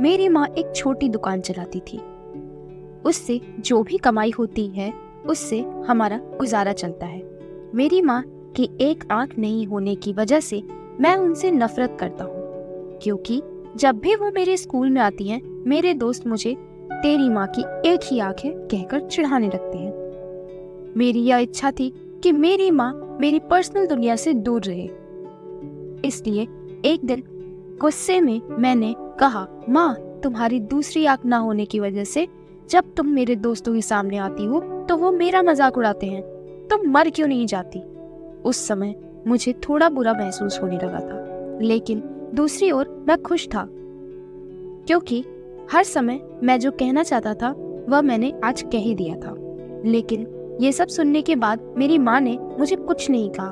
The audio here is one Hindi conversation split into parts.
मेरी माँ एक छोटी दुकान चलाती थी। उससे जो भी कमाई होती है उससे हमारा गुजारा चलता है। मेरी माँ की एक आंख नहीं होने की वजह से मैं उनसे नफरत करता हूँ, क्योंकि जब भी वो मेरे स्कूल में आती हैं, मेरे दोस्त मुझे तेरी माँ की एक ही आंख है कहकर चिढ़ाने लगते हैं। मेरी यह इच्छा थी कि मेरी माँ मेरी पर्सनल दुनिया से दूर रहे। इसलिए एक दिन गुस्से में मैंने कहा, माँ, तुम्हारी दूसरी आंख ना होने की वजह से जब तुम मेरे दोस्तों के सामने आती हो तो वो मेरा मजाक उड़ाते हैं, तुम मर क्यों नहीं जाती? उस समय मुझे थोड़ा बुरा महसूस होने लगा था, लेकिन दूसरी ओर मैं खुश था, क्योंकि हर समय मैं जो कहना चाहता था वह मैंने आज कह ही दिया था। लेकिन ये सब सुनने के बाद मेरी माँ ने मुझे कुछ नहीं कहा,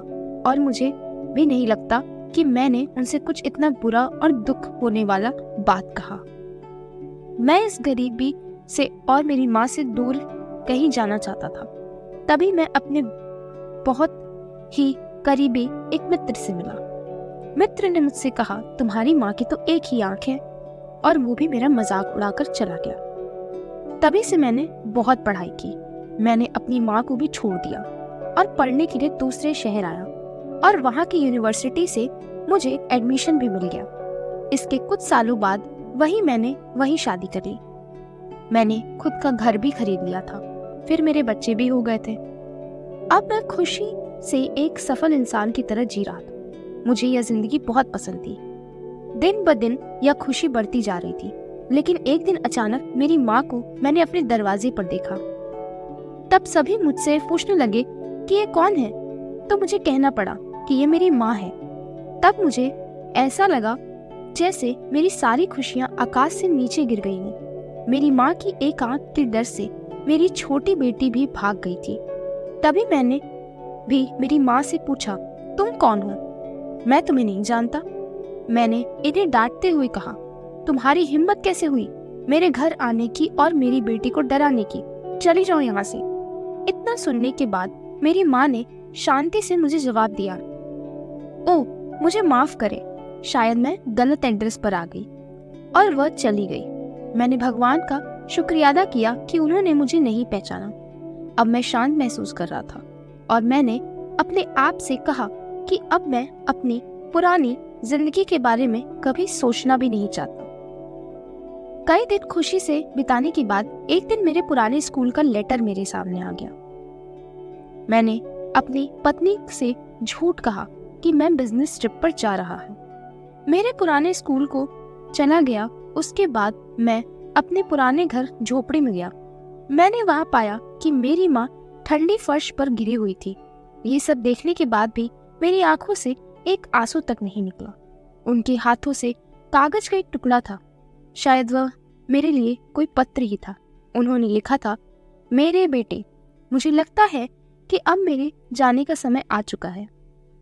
और मुझे भी नहीं लगता कि मैंने उनसे कुछ इतना बुरा और दुख होने वाला बात कहा। मैं इस गरीबी से और मेरी माँ से दूर कहीं जाना चाहता था। तभी मैं अपने बहुत ही करीबी एक मित्र से मिला। मित्र ने मुझसे कहा, तुम्हारी माँ की तो एक ही आंख है, और वो भी मेरा मजाक उड़ाकर चला गया। तभी से मैंने बहुत पढ़ाई की। मैंने अपनी माँ को भी छोड़ दिया और पढ़ने के लिए दूसरे शहर आया, और वहाँ की यूनिवर्सिटी से मुझे एडमिशन भी मिल गया। इसके कुछ सालों बाद मैंने वही शादी कर ली। मैंने खुद का घर भी खरीद लिया था, फिर मेरे बच्चे भी हो गए थे। अब मैं खुशी से एक सफल इंसान की तरह जी रहा था। मुझे यह जिंदगी बहुत पसंद थी। दिन ब दिन यह खुशी बढ़ती जा रही थी, लेकिन एक दिन अचानक मेरी माँ को मैंने अपने दरवाजे पर देखा। तब सभी मुझसे पूछने लगे कि ये कौन है, तो मुझे कहना पड़ा कि ये मेरी माँ है। तब मुझे ऐसा लगा जैसे मेरी सारी खुशियाँ आकाश से नीचे गिर गई हैं। मेरी माँ की एक आंख के डर से मेरी छोटी बेटी भी भाग गई थी। तभी मैंने भी मेरी माँ से पूछा, तुम कौन हो? मैं तुम्हें नहीं जानता। मैंने इन्हें डांटते हुए कहा, तुम्हारी हिम्मत कैसे हुई मेरे घर आने की और मेरी बेटी को डराने की? चली जाओ यहाँ से। इतना सुनने के बाद मेरी माँ ने शांति से मुझे जवाब दिया, ओह, मुझे माफ करें, शायद मैं गलत एड्रेस पर आ गई, और वह चली गई। मैंने भगवान का शुक्रिया अदा किया कि उन्होंने मुझे नहीं पहचाना। अब मैं शांत महसूस कर रहा था, और मैंने अपने आप से कहा कि अब मैं अपनी पुरानी जिंदगी के बारे में कभी सोचना भी नहीं चाहता। कई दिन खुशी से बिताने के बाद एक दिन मेरे पुराने स्कूल का लेटर मेरे सामने आ गया। मैंने अपनी पत्नी से झूठ कहा कि मैं बिजनेस ट्रिप पर जा रहा हूँ। मेरे पुराने स्कूल को चला गया। उसके बाद मैं अपने पुराने घर झोपड़ी में गया। मैंने वहां पाया कि मेरी माँ ठंडी फर्श पर गिरी हुई थी। ये सब देखने के बाद भी मेरी आंखों से एक आंसू तक नहीं निकला। उनके हाथों से कागज का एक टुकड़ा था, शायद वह मेरे लिए कोई पत्र ही था। उन्होंने लिखा था, मेरे बेटे, मुझे लगता है कि अब मेरे जाने का समय आ चुका है,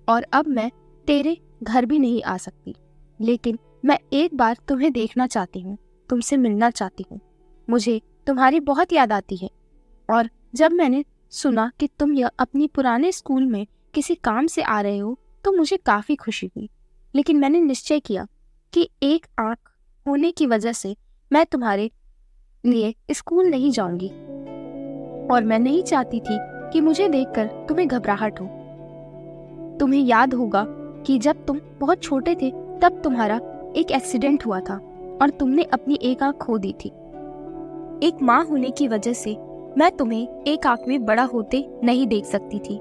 और अब मैं तेरे घर भी नहीं आ सकती, लेकिन मैं एक बार तुम्हें देखना चाहती हूँ, तुमसे मिलना चाहती हूँ। मुझे तुम्हारी बहुत याद आती है, और जब मैंने सुना कि तुम यह अपनी पुराने स्कूल में किसी काम से आ रहे हो तो मुझे काफी खुशी हुई। लेकिन मैंने निश्चय किया कि एक आंख होने की वजह से मैं तुम्हारे लिए स्कूल नहीं जाऊंगी, और मैं नहीं चाहती थी कि मुझे देखकर तुम्हें घबराहट हो। तुम्हें याद होगा कि जब तुम बहुत छोटे थे तब तुम्हारा एक एक्सीडेंट हुआ था और तुमने अपनी एक आंख खो दी थी। एक माँ होने की वजह से मैं तुम्हें एक आंख में बड़ा होते नहीं देख सकती थी,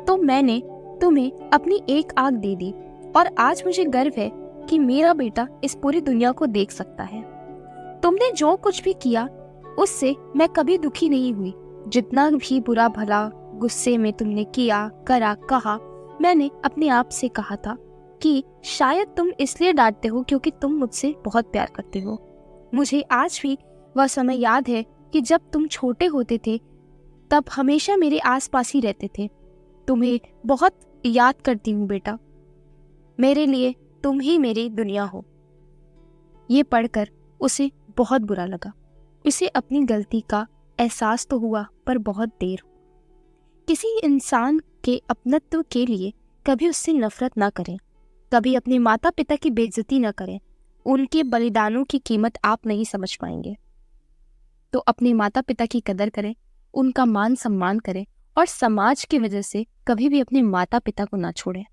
तो मैंने तुम्हें अपनी एक आंख दे दी, और आज मुझे गर्व है कि मेरा बेटा इस पूरी दुनिया को देख सकता है। तुमने जो कुछ भी किया उससे मैं कभी दुखी नहीं हुई। जितना भी बुरा भला गुस्से में तुमने किया, करा, कहा, मैंने अपने आप से कहा था कि शायद तुम इसलिए डांटते हो क्योंकि तुम मुझसे बहुत प्यार करते हो। मुझे आज भी वह समय याद है कि जब तुम छोटे होते थे तब हमेशा मेरे आसपास ही रहते थे। तुम्हें बहुत याद करती हूँ बेटा, मेरे लिए तुम ही मेरी दुनिया हो। ये पढ़कर उसे बहुत बुरा लगा। उसे अपनी गलती का एहसास तो हुआ, पर बहुत देर हुआ। किसी इंसान के अपनत्व के लिए कभी उससे नफरत ना करें, कभी अपने माता पिता की बेइज्जती ना करें। उनके बलिदानों की कीमत आप नहीं समझ पाएंगे। तो अपने माता पिता की कदर करें, उनका मान सम्मान करें और समाज की वजह से कभी भी अपने माता पिता को ना छोड़ें।